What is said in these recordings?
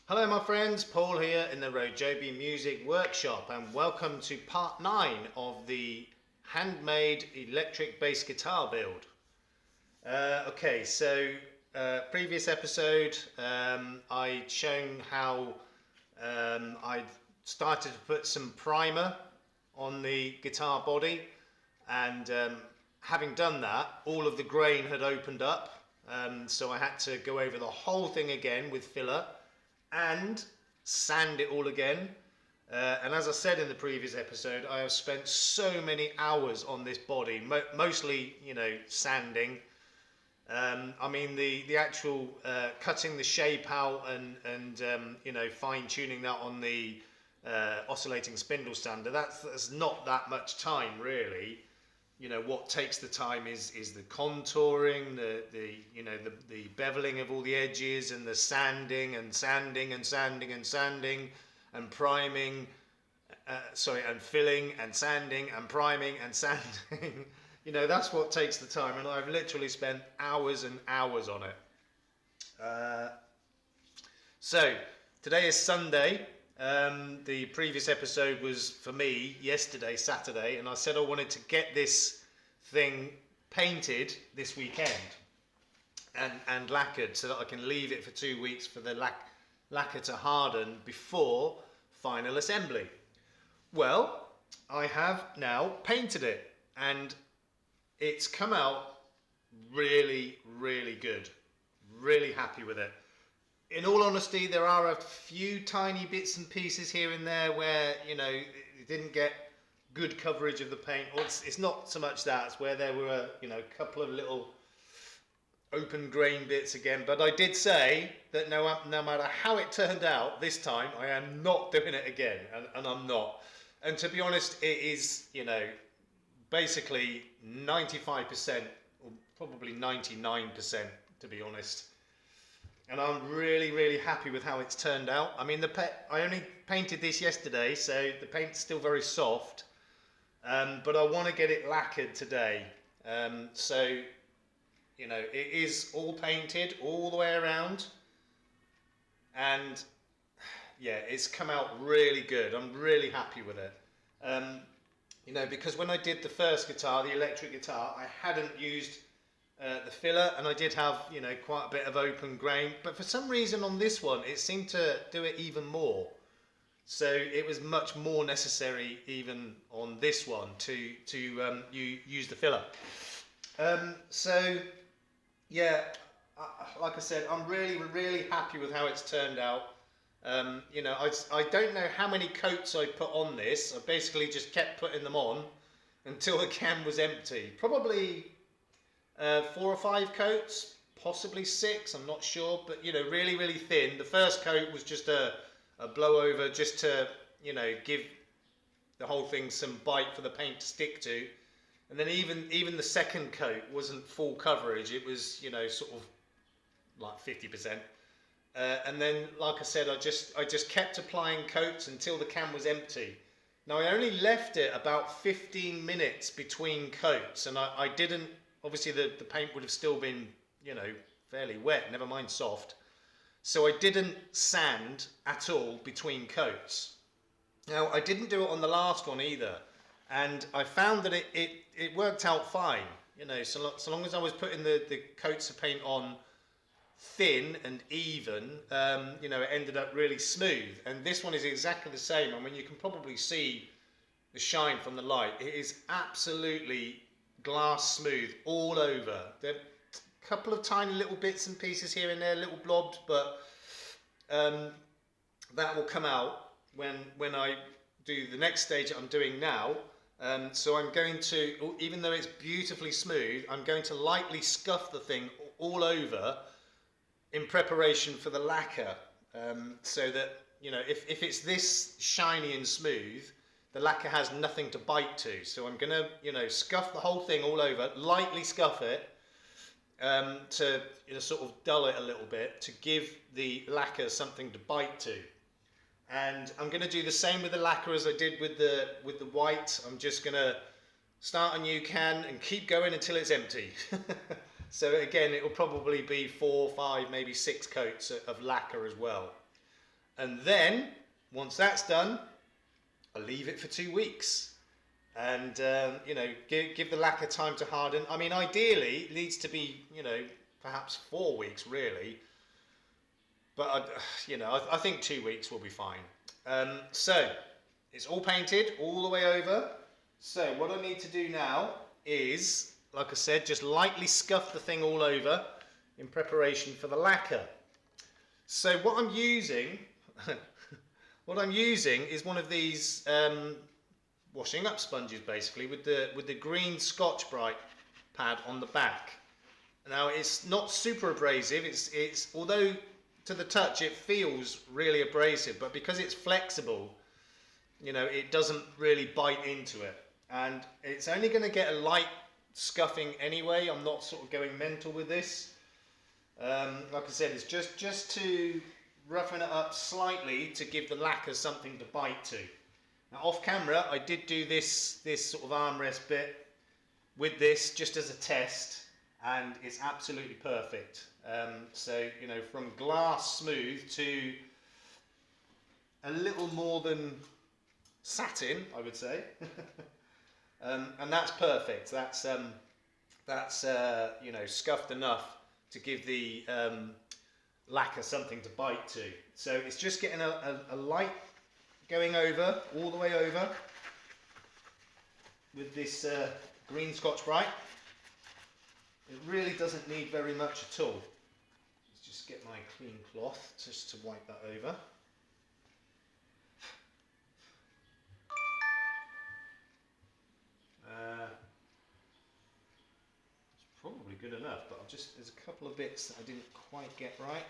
Hello my friends, Paul here in the RoJoBe Music Workshop, and welcome to part 9 of the handmade electric bass guitar build. Previous episode I'd shown how I'd started to put some primer on the guitar body, and having done that, all of the grain had opened up, so I had to go over the whole thing again with filler and sand it all again. And as I said in the previous episode, I have spent so many hours on this body, mostly, sanding. I mean, the actual cutting the shape out and fine tuning that on the oscillating spindle sander. That's not that much time, really. What takes the time is the contouring, the beveling of all the edges, and the sanding and priming, and filling and sanding and priming and sanding. That's what takes the time, and I've literally spent hours and hours on it. So today is Sunday. The previous episode was for me yesterday, Saturday, and I said I wanted to get this thing painted this weekend and lacquered so that I can leave it for 2 weeks for the lacquer to harden before final assembly. Well, I have now painted it, and it's come out really, really good. Really happy with it. In all honesty, there are a few tiny bits and pieces here and there where, it didn't get good coverage of the paint. Or it's not so much that, it's where there were, a couple of little open grain bits again. But I did say that no matter how it turned out this time, I am not doing it again, and I'm not. And to be honest, it is, basically 95%, or probably 99%, to be honest. And I'm really, really happy with how it's turned out. I mean, I only painted this yesterday, so the paint's still very soft. But I want to get it lacquered today. It is all painted all the way around. And yeah, it's come out really good. I'm really happy with it. Because when I did the first guitar, the electric guitar, I hadn't used the filler, and I did have quite a bit of open grain, but for some reason on this one it seemed to do it even more, so it was much more necessary even on this one to use the filler. Like I said, I'm really happy with how it's turned out. I don't know how many coats I put on this. I basically just kept putting them on until the can was empty. Probably 4 or 5 coats, possibly 6, I'm not sure, but really thin. The first coat was just a blow over, just to give the whole thing some bite for the paint to stick to. And then even the second coat wasn't full coverage, it was sort of like 50%. And then, like I said, I just kept applying coats until the can was empty. Now, I only left it about 15 minutes between coats, and I didn't. Obviously, the paint would have still been, fairly wet, never mind soft. So I didn't sand at all between coats. Now, I didn't do it on the last one either. And I found that it worked out fine. So long as I was putting the coats of paint on thin and even, it ended up really smooth. And this one is exactly the same. I mean, you can probably see the shine from the light. It is absolutely glass smooth all over. There are a couple of tiny little bits and pieces here and there, little blobs, but that will come out when I do the next stage that I'm doing now. So I'm going to, even though it's beautifully smooth, I'm going to lightly scuff the thing all over in preparation for the lacquer, so that if it's this shiny and smooth, the lacquer has nothing to bite to. So I'm going to, scuff the whole thing all over, lightly scuff it, to sort of dull it a little bit, to give the lacquer something to bite to. And I'm going to do the same with the lacquer as I did with the white. I'm just going to start a new can and keep going until it's empty. So again, it will probably be 4, 5, maybe 6 coats of lacquer as well. And then, once that's done, I'll leave it for 2 weeks. And, you know, give the lacquer time to harden. I mean, ideally, it needs to be, you know, perhaps 4 weeks, really. But, you know, I think 2 weeks will be fine. So, it's all painted all the way over. So, what I need to do now is, like I said, just lightly scuff the thing all over in preparation for the lacquer. So, what I'm using, is one of these washing up sponges, basically, with the green Scotch-Brite pad on the back. Now, it's not super abrasive. It's although to the touch it feels really abrasive, but because it's flexible, you know, it doesn't really bite into it, and it's only going to get a light scuffing anyway. I'm not sort of going mental with this. Like I said, it's just to roughen it up slightly to give the lacquer something to bite to. Now, off camera, I did do this sort of armrest bit with this just as a test, and it's absolutely perfect. So, you know, from glass smooth to a little more than satin, I would say. And that's perfect. That's you know, scuffed enough to give the lacquer something to bite to. So it's just getting a light going over, all the way over, with this green Scotch-Brite. It really doesn't need very much at all. Let's just get my clean cloth just to wipe that over. It's probably good enough, but there's a couple of bits that I didn't quite get right.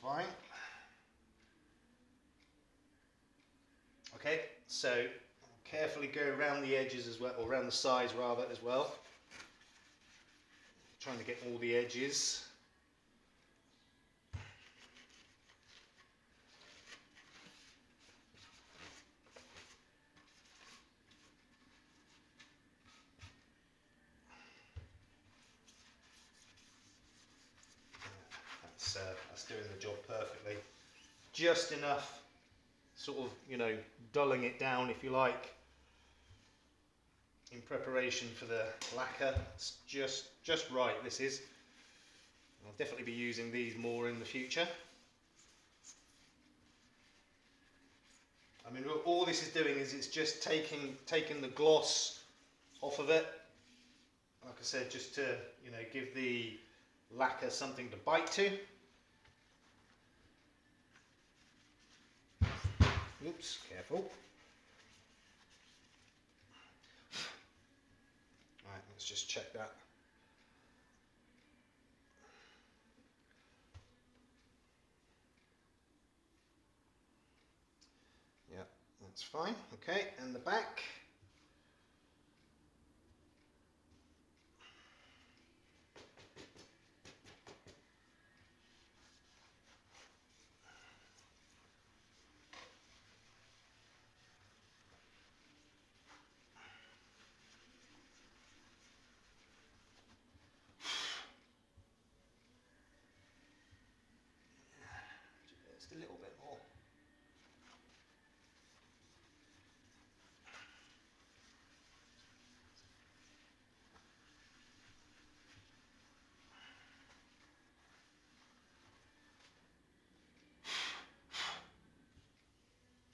Fine. Okay, so carefully go around the edges as well, or around the sides rather as well. Trying to get all the edges. That's doing the job perfectly. Just enough, sort of, you know, dulling it down, if you like, in preparation for the lacquer. It's just right, this is. I'll definitely be using these more in the future. I mean, all this is doing is it's just taking the gloss off of it. Like I said, just to, you know, give the lacquer something to bite to. Oops, careful. Right, let's just check that. Yeah, that's fine. Okay, and the back. Just a little bit more.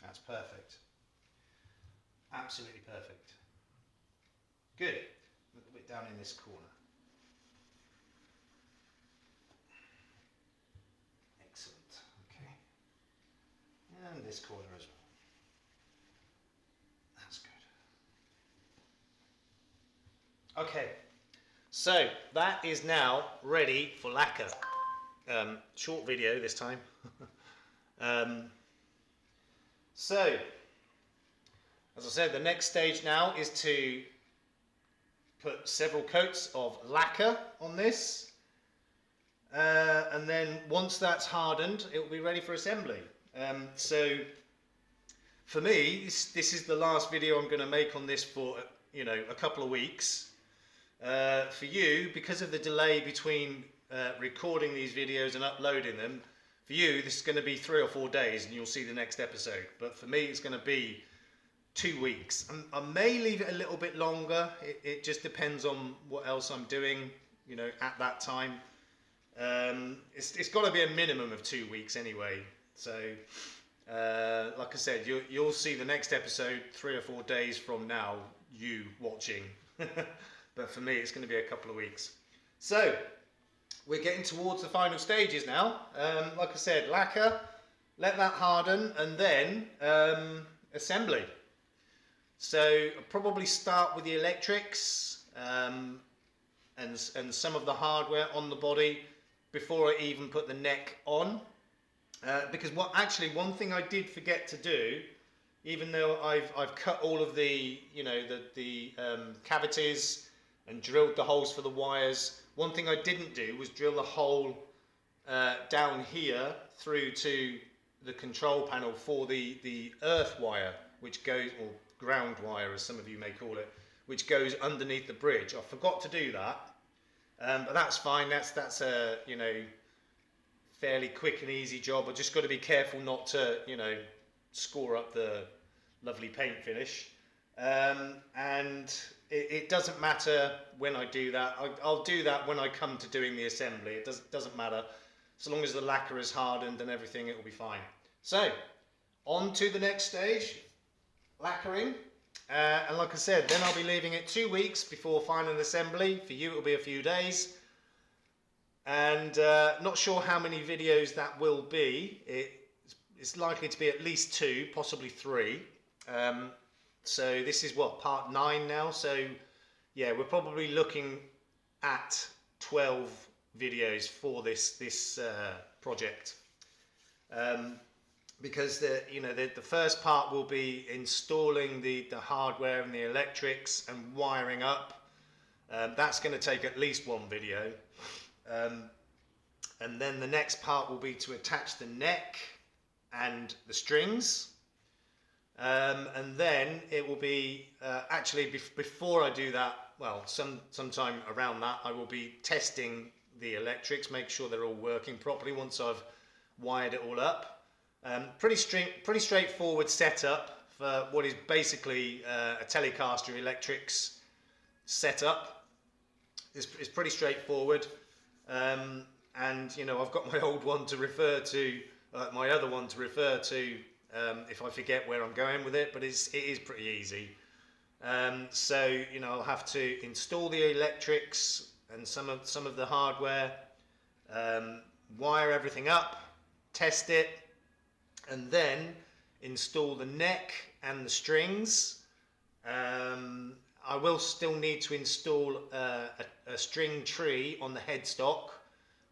That's perfect. Absolutely perfect. Good. A little bit down in this corner. Excellent. Okay. And this corner as well. That's good. Okay. So that is now ready for lacquer. Short video this time. So, as I said, the next stage now is to put several coats of lacquer on this, and and then once that's hardened, it will be ready for assembly. So for me, this is the last video I'm going to make on this for a couple of weeks. For you, because of the delay between recording these videos and uploading them, for you this is going to be 3 or 4 days and you'll see the next episode. But for me it's going to be 2 weeks. I may leave it a little bit longer. It just depends on what else I'm doing, at that time. It's got to be a minimum of 2 weeks anyway. So like I said, you'll see the next episode 3 or 4 days from now, you watching. But for me it's going to be a couple of weeks. So we're getting towards the final stages now. Like I said, lacquer, let that harden, and then assembly. So I'll probably start with the electrics and some of the hardware on the body before I even put the neck on. Because one thing I did forget to do, even though I've cut all of the cavities and drilled the holes for the wires, one thing I didn't do was drill the hole down here through to the control panel for the earth wire, which goes, or ground wire as some of you may call it, which goes underneath the bridge. I forgot to do that, but that's fine. That's a fairly quick and easy job. I just got to be careful not to score up the lovely paint finish. And it doesn't matter when I do that. I'll do that when I come to doing the assembly. It doesn't matter. So long as the lacquer is hardened and everything, it will be fine. So, on to the next stage, lacquering. And like I said, then I'll be leaving it 2 weeks before final assembly. For you, it will be a few days. And not sure how many videos that will be. It's likely to be at least 2, possibly 3. So this is part 9 now. So yeah, we're probably looking at 12 videos for this project. Because the first part will be installing the hardware and the electrics and wiring up. That's going to take at least 1 video. And then the next part will be to attach the neck and the strings. And then it will be actually before I do that, well, sometime around that, I will be testing the electrics, make sure they're all working properly once I've wired it all up. Pretty straightforward setup for what is basically a Telecaster electrics setup. It's pretty straightforward, and I've got my old one to refer to, my other one to refer to. If I forget where I'm going with it, but it is pretty easy. So I'll have to install the electrics and some of the hardware, wire everything up, test it, and then install the neck and the strings. I will still need to install a string tree on the headstock,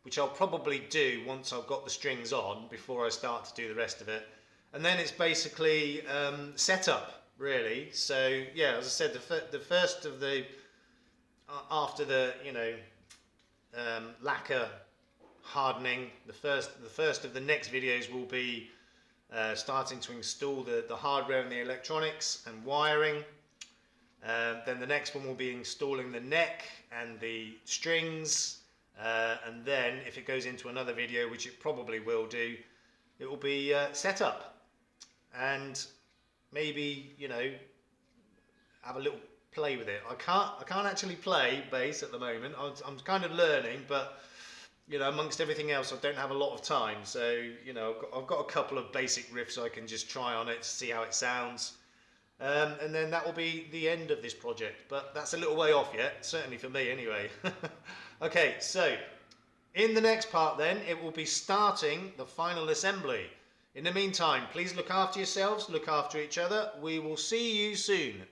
which I'll probably do once I've got the strings on before I start to do the rest of it. And then it's basically setup, really. So yeah, as I said, the first of the after the lacquer hardening, the first of the next videos will be starting to install the hardware and the electronics and wiring. Then the next one will be installing the neck and the strings, and then if it goes into another video, which it probably will do, it will be set up. And maybe have a little play with it. I can't actually play bass at the moment. I'm kind of learning, but amongst everything else, I don't have a lot of time. So I've got a couple of basic riffs I can just try on it to see how it sounds, and then that will be the end of this project. But that's a little way off yet, certainly for me anyway. Okay, so in the next part then, it will be starting the final assembly. In the meantime, please look after yourselves, look after each other. We will see you soon.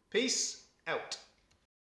Peace out.